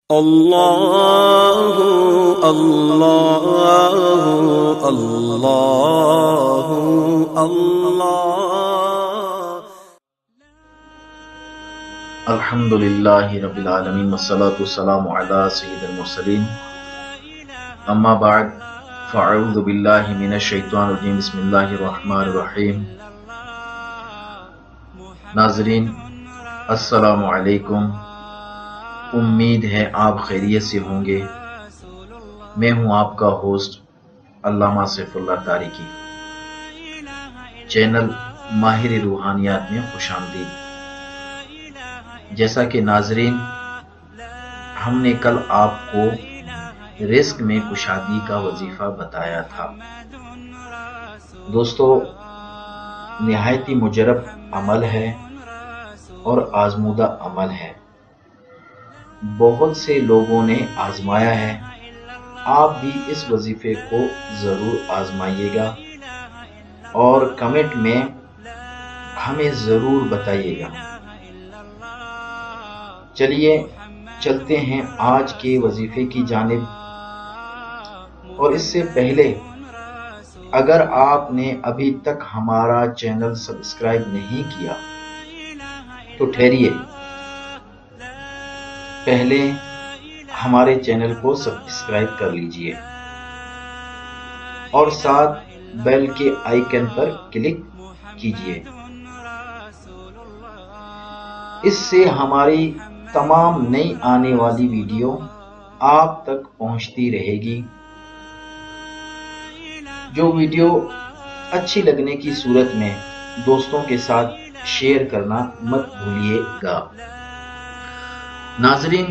اللہ اللہ اللہ اللہ الحمدللہ رب العالمین والصلاة والسلام علی سید المرسلین اما بعد فاعوذ باللہ من الشیطان الرجیم بسم اللہ الرحمن الرحیم ناظرین السلام علیکم، امید ہے آپ خیریت سے ہوں گے۔ میں ہوں آپ کا ہوسٹ علامہ سیف اللہ تارکی۔ چینل ماہر روحانیات میں خوش آمدید۔ جیسا کہ ناظرین ہم نے کل آپ کو رزق میں کشادگی کا وظیفہ بتایا تھا۔ دوستو، نہایت ہی مجرب عمل ہے اور آزمودہ عمل ہے۔ بہت سے لوگوں نے آزمایا ہے، آپ بھی اس وظیفے کو ضرور آزمائیے گا اور کمنٹ میں ہمیں ضرور بتائیے گا۔ چلیے چلتے ہیں آج کے وظیفے کی جانب، اور اس سے پہلے اگر آپ نے ابھی تک ہمارا چینل سبسکرائب نہیں کیا تو ٹھہریے، پہلے ہمارے چینل کو سبسکرائب کر لیجئے اور ساتھ بیل کے آئیکن پر کلک کیجئے۔ اس سے ہماری تمام نئی آنے والی ویڈیو آپ تک پہنچتی رہے گی۔ جو ویڈیو اچھی لگنے کی صورت میں دوستوں کے ساتھ شیئر کرنا مت بھولیے گا۔ ناظرین،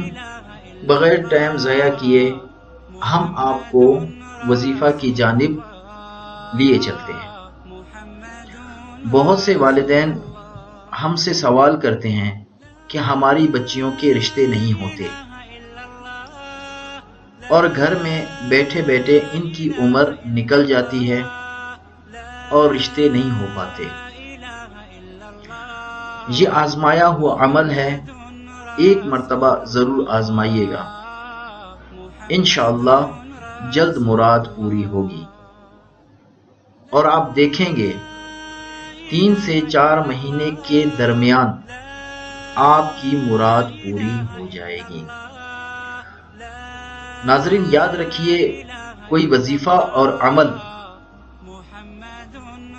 بغیر ٹائم ضائع کیے ہم آپ کو وظیفہ کی جانب لیے چلتے ہیں۔ بہت سے والدین ہم سے سوال کرتے ہیں کہ ہماری بچیوں کے رشتے نہیں ہوتے اور گھر میں بیٹھے بیٹھے ان کی عمر نکل جاتی ہے اور رشتے نہیں ہو پاتے۔ یہ آزمایا ہوا عمل ہے، ایک مرتبہ ضرور آزمائیے گا، انشاءاللہ جلد مراد پوری ہوگی اور آپ دیکھیں گے 3 سے 4 مہینے کے درمیان آپ کی مراد پوری ہو جائے گی۔ ناظرین یاد رکھیے، کوئی وظیفہ اور عمل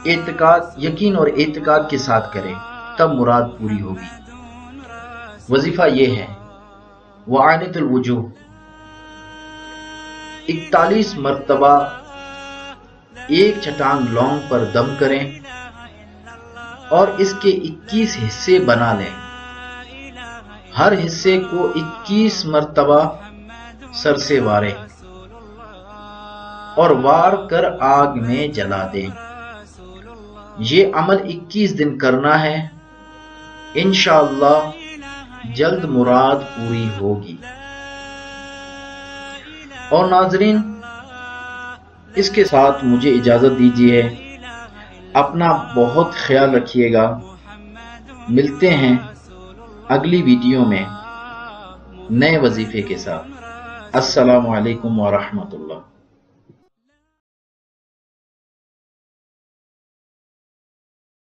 اعتقاد، یقین اور اعتقاد کے ساتھ کریں تب مراد پوری ہوگی۔ وظیفہ یہ ہے، وعانت الوجوہ 41 مرتبہ ایک چٹان لونگ پر دم کریں اور اس کے 21 حصے بنا لیں۔ ہر حصے کو 21 مرتبہ سر سے واریں اور وار کر آگ میں جلا دیں۔ یہ عمل 21 دن کرنا ہے، انشاءاللہ جلد مراد پوری ہوگی۔ اور ناظرین اس کے ساتھ مجھے اجازت دیجیے، اپنا بہت خیال رکھیے گا۔ ملتے ہیں اگلی ویڈیو میں نئے وظیفے کے ساتھ۔ السلام علیکم ورحمۃ اللہ۔